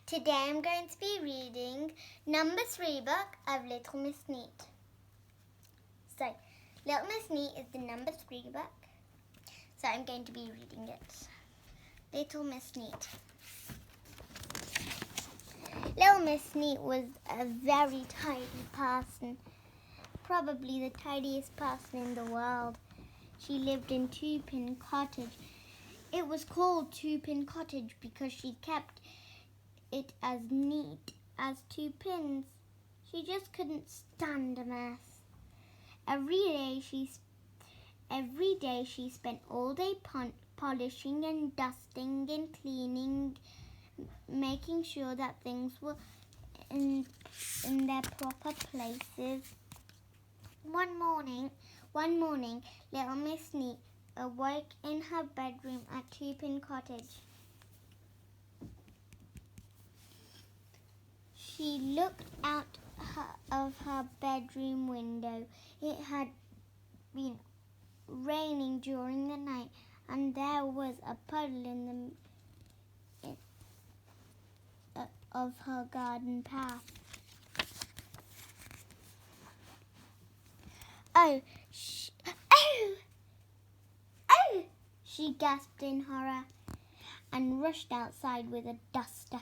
Today I'm going to be reading number 3 book of Little Miss Neat. So, Little Miss Neat is the number 3 book. So I'm going to be reading it. Little Miss Neat. Little Miss Neat was a very tidy person. Probably the tidiest person in the world. She lived in Two-Pin Cottage. It was called Two-Pin Cottage because she kept it as neat as 2 pins. She just couldn't stand a mess. Every day she spent all day polishing and dusting and cleaning, making sure that things were in their proper places. One morning, Little Miss Neat awoke in her bedroom at Two-Pin Cottage. She looked out of her bedroom window. It had been raining during the night, and there was a puddle of her garden path. Oh! She gasped in horror and rushed outside with a duster.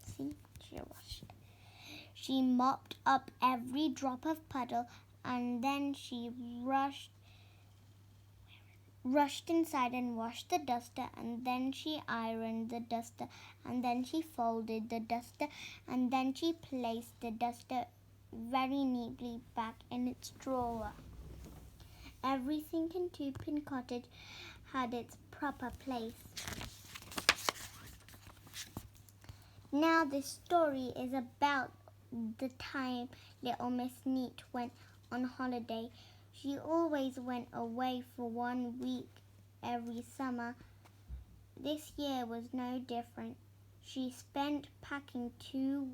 See, she rushed. She mopped up every drop of puddle, and then she rushed inside and washed the duster, and then she ironed the duster, and then she folded the duster, and then she placed the duster very neatly back in its drawer. Everything in Two-Pin Cottage had its proper place. Now this story is about the time Little Miss Neat went on holiday. She always went away for 1 week every summer. This year was no different. She spent 2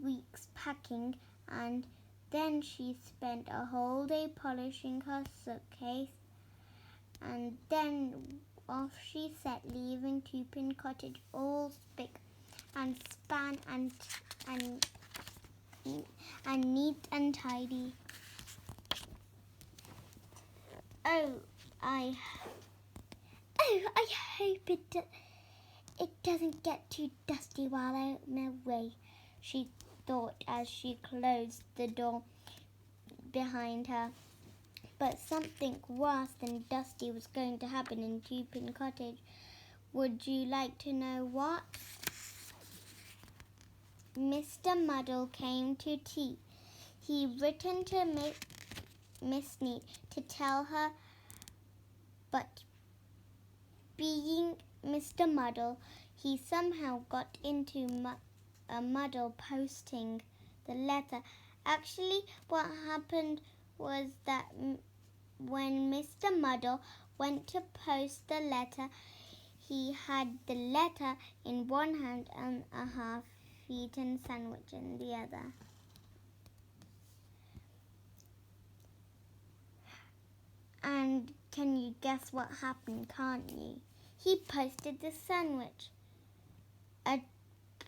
weeks packing, and then she spent a whole day polishing her suitcase, and then off she set, leaving Two-Pin Cottage all spick and span and neat and tidy. I hope it doesn't get too dusty while I'm away, she thought as she closed the door behind her. But something worse than dusty was going to happen in Two-Pin Cottage. Would you like to know what? Mr. Muddle came to tea. He'd written to Miss Neat to tell her, but being Mr. Muddle, he somehow got into a muddle posting the letter. Actually, what happened was that when Mr. Muddle went to post the letter, he had the letter in one hand and a half-eaten sandwich in the other. And can you guess what happened, can't you? He posted the sandwich. A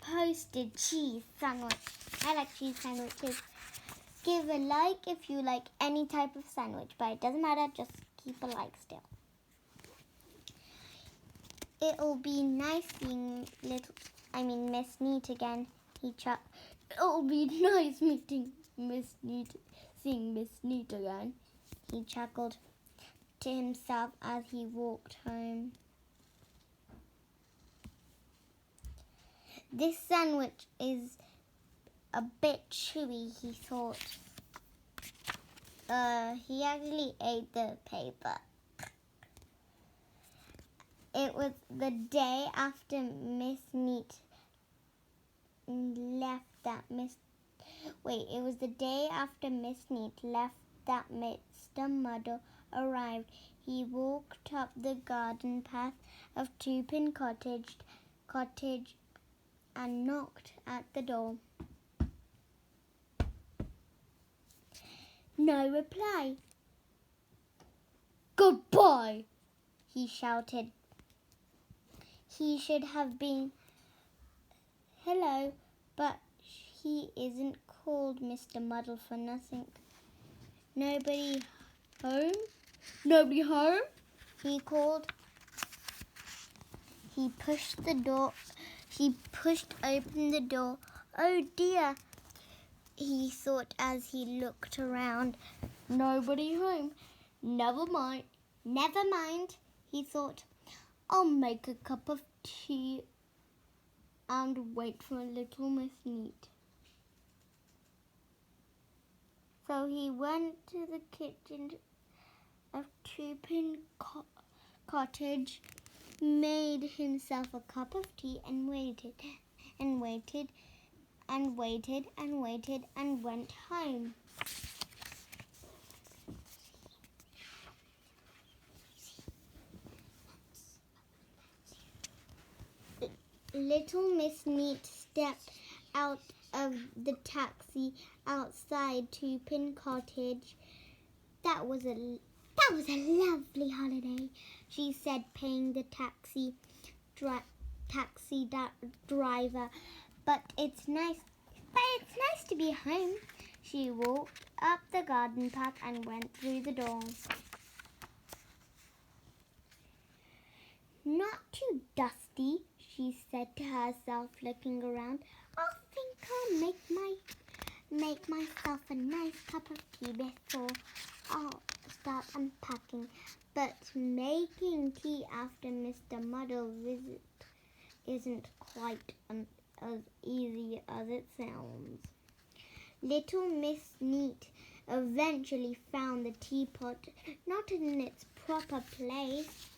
posted cheese sandwich. I like cheese sandwiches. Give a like if you like any type of sandwich, but it doesn't matter, just keep a like still. It'll be nice seeing Miss Neat again, he chuckled. It'll be nice seeing Miss Neat again, he chuckled to himself as he walked home. This sandwich is a bit chewy, he thought. He actually ate the paper. It was the day after Miss Neat left that It was the day after Miss Neat left that Mr. Muddle arrived. He walked up the garden path of Two-Pin Cottage and knocked at the door. No reply. Goodbye, he shouted. He should have been hello, but he isn't called Mr. Muddle for nothing. Nobody home? Nobody home? He called. He pushed open the door. Oh dear, he thought as he looked around. Nobody home. Never mind, he thought. I'll make a cup of tea and wait for little Miss Neat. So he went to the kitchen of Two-Pin Cottage, made himself a cup of tea and waited and waited and waited and waited and went home. Little Miss Neat stepped out of the taxi outside Two-Pin Cottage. That was a lovely holiday, she said, paying the taxi driver. But it's nice to be home. She walked up the garden path and went through the door. Not too dusty, she said to herself, looking around. I think I'll make myself a nice cup of tea before I'll start unpacking. But making tea after Mr. Muddle's visit isn't quite as easy as it sounds. Little Miss Neat eventually found the teapot not in its proper place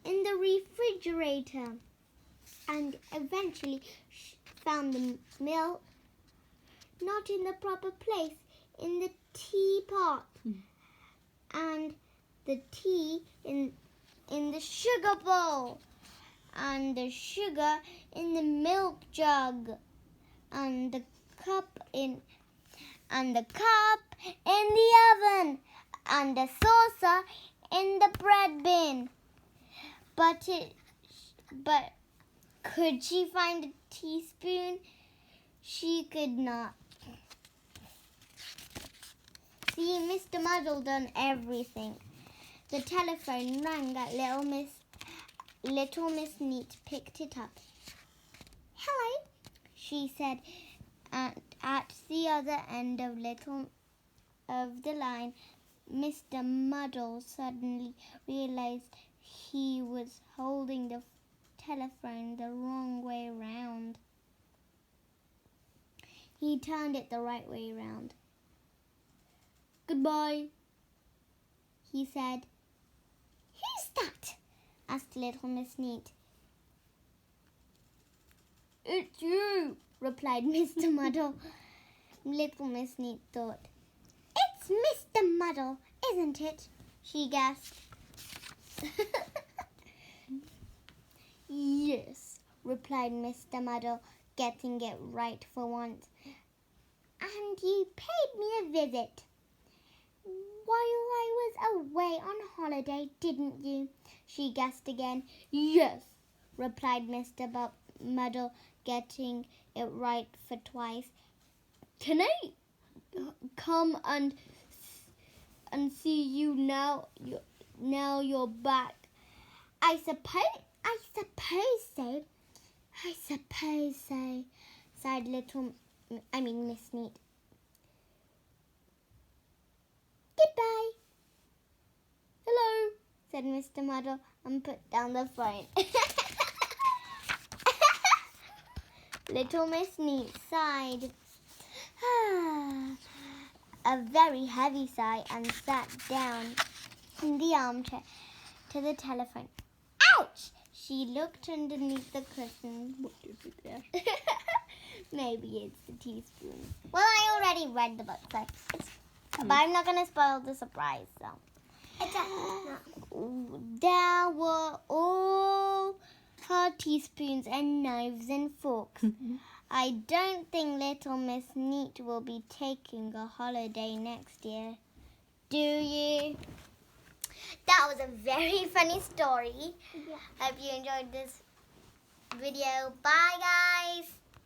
in the refrigerator, and eventually found the milk not in the proper place in the teapot, and the tea in the sugar bowl, and the sugar in the milk jug, and the cup in the oven, and the saucer in the bread bin. But could she find a teaspoon? She could not. See, Mr. Muddle done everything. The telephone rang at Little Miss Neat picked it up. Hello, she said, and at the other end of the line, Mr. Muddle suddenly realized he was holding the telephone the wrong way round. He turned it the right way round. Goodbye, he said. Who's that? Asked Little Miss Neat. It's you, replied Mr. Muddle. Little Miss Neat thought. It's Mr. Muddle, isn't it? She gasped. Yes, replied Mr. Muddle, getting it right for once. And you paid me a visit while I was away on holiday, didn't you? She guessed again. Yes, replied Mr. Muddle, getting it right for twice. Can I come and see you now? Now you're back. I suppose so, sighed Miss Neat. Goodbye. Hello, said Mr. Muddle and put down the phone. Little Miss Neat sighed. A very heavy sigh, and sat down in the armchair to the telephone. Ouch! She looked underneath the cushion. What is it there? Maybe it's the teaspoon. Well, I already read the book, so but I'm not going to spoil the surprise. So there were all her teaspoons and knives and forks. I don't think Little Miss Neat will be taking a holiday next year. Do you? That was a very funny story. Yeah. Hope you enjoyed this video. Bye, guys.